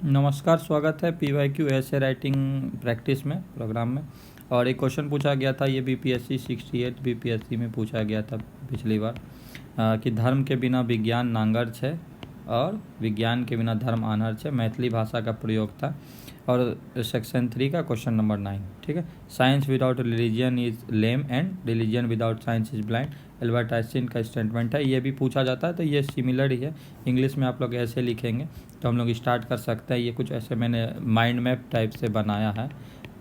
नमस्कार, स्वागत है PYQ ऐसे राइटिंग प्रैक्टिस में प्रोग्राम में। और एक क्वेश्चन पूछा गया था, ये BPSC 68 BPSC में पूछा गया था पिछली बार कि धर्म के बिना विज्ञान नांगर है और विज्ञान के बिना धर्म आनर है। मैथिली भाषा का प्रयोग था और सेक्शन 3 का क्वेश्चन नंबर 9। ठीक है। Science without religion is lame and religion without science is blind, Albert Einstein का स्टेटमेंट है। ये भी पूछा जाता है तो ये सिमिलर ही है। इंग्लिश में आप लोग ऐसे लिखेंगे तो हम लोग स्टार्ट कर सकते हैं। ये कुछ ऐसे मैंने माइंड मैप टाइप से बनाया है,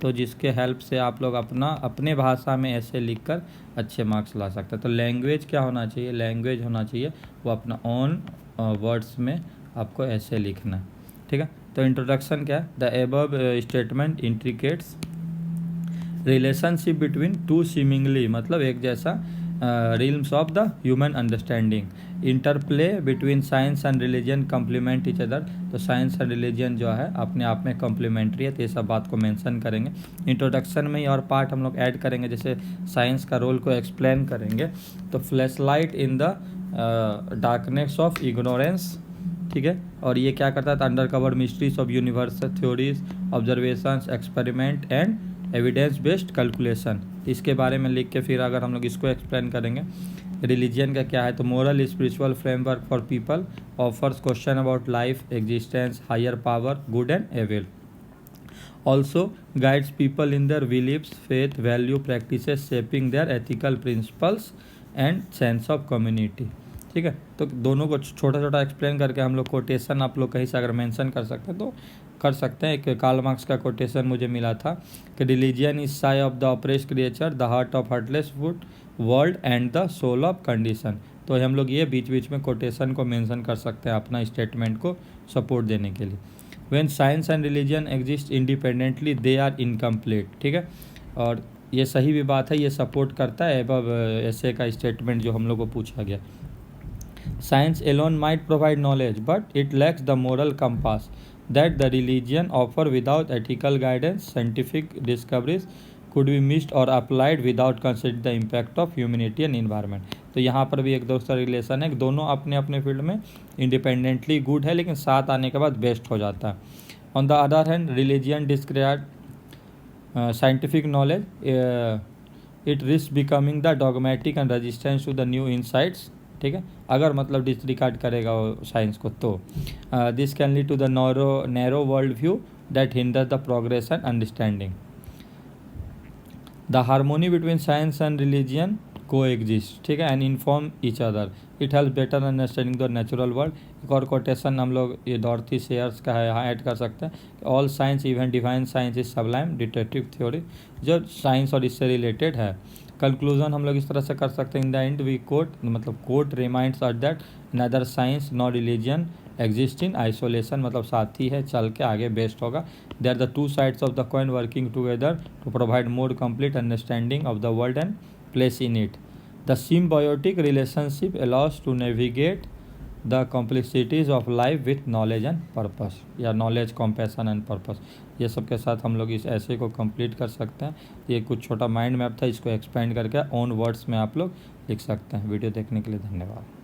तो जिसके हेल्प से आप लोग अपने भाषा में ऐसे लिखकर अच्छे मार्क्स ला सकते हैं। तो लैंग्वेज क्या होना चाहिए? लैंग्वेज होना चाहिए वो अपना ओन वर्ड्स में आपको ऐसे लिखना है। ठीक है। तो इंट्रोडक्शन क्या है? The above statement intricates relationship between two seemingly, मतलब एक जैसा realms of the human understanding. Interplay between science and religion complement each other. तो साइंस एंड रिलीजन जो है अपने आप में कम्प्लीमेंट्री है, तो ये सब बात को मेंशन करेंगे। इंट्रोडक्शन में ही और पार्ट हम लोग ऐड करेंगे, जैसे साइंस का रोल को एक्सप्लेन करेंगे। तो flash light in the darkness of ignorance. ठीक है। और ये क्या करता है? Under cover mysteries of universal theories, observations, experiment and evidence based calculation. इसके बारे में लिख के फिर अगर हम लोग इसको एक्सप्लेन करेंगे। रिलीजन का क्या है? तो moral spiritual framework for people, offers question about life, existence, higher power, good and evil. Also guides people in their beliefs, faith, value, practices, shaping their ethical principles and sense of community. ठीक है। तो दोनों को छोटा छोटा explain करके हम लोग कोटेशन आप लोग कहीं से अगर मेंशन कर सकते हैं तो कर सकते हैं। एक कार्ल मार्क्स का कोटेशन मुझे मिला था कि religion is sigh of the oppressed creature, the heart of heartless food world and the soul of condition. तो हम लोग ये बीच बीच में कोटेशन को मेंशन कर सकते हैं अपना स्टेटमेंट को सपोर्ट देने के लिए। When science and religion exist independently they are incomplete. ठीक है। और ये सही भी बात है, ये सपोर्ट करता है एबव ऐसे का स्टेटमेंट जो हम लोग को पूछा गया। Science alone might provide knowledge, but it lacks the moral compass that the religion offer. Without ethical guidance, scientific discoveries could be missed or applied without considering the impact of humanity and environment. तो यहाँ पर भी एक दोस्त relation है, दोनों अपने अपने फील्ड में इंडिपेंडेंटली गुड है, लेकिन साथ आने के बाद बेस्ट हो जाता है। On the other hand, religion discredit scientific knowledge, it risk becoming the dogmatic and resistance to the new insights. ठीक है। अगर मतलब डिसरिगार्ड करेगा वो साइंस को तो this can lead to the narrow world view that hinder the progress and understanding. The harmony between science and religion को exist. ठीक है। And inform each other, it help better understanding the natural world. एक और quotation हम लोग ये डॉर्थी shares का है, यहाँ ऐड कर सकते हैं। All science even divine science is Sublime detective theory, जो साइंस और इससे रिलेटेड है। कंक्लूजन हम लोग इस तरह से कर सकते हैं। In the end we quote, मतलब quote reminds us that neither science nor religion exist in isolation, मतलब साथ ही है, चल के आगे बेस्ट होगा। They are the two sides of the coin working together to provide more complete understanding of the world and place in it. The symbiotic relationship allows to navigate the complexities of life with knowledge and purpose, या knowledge, compassion and purpose. ये सब के साथ हम लोग इस ऐसे को कंप्लीट कर सकते हैं। ये कुछ छोटा माइंड मैप था, इसको एक्सपेंड करके ओन वर्ड्स में आप लोग लिख सकते हैं। वीडियो देखने के लिए धन्यवाद।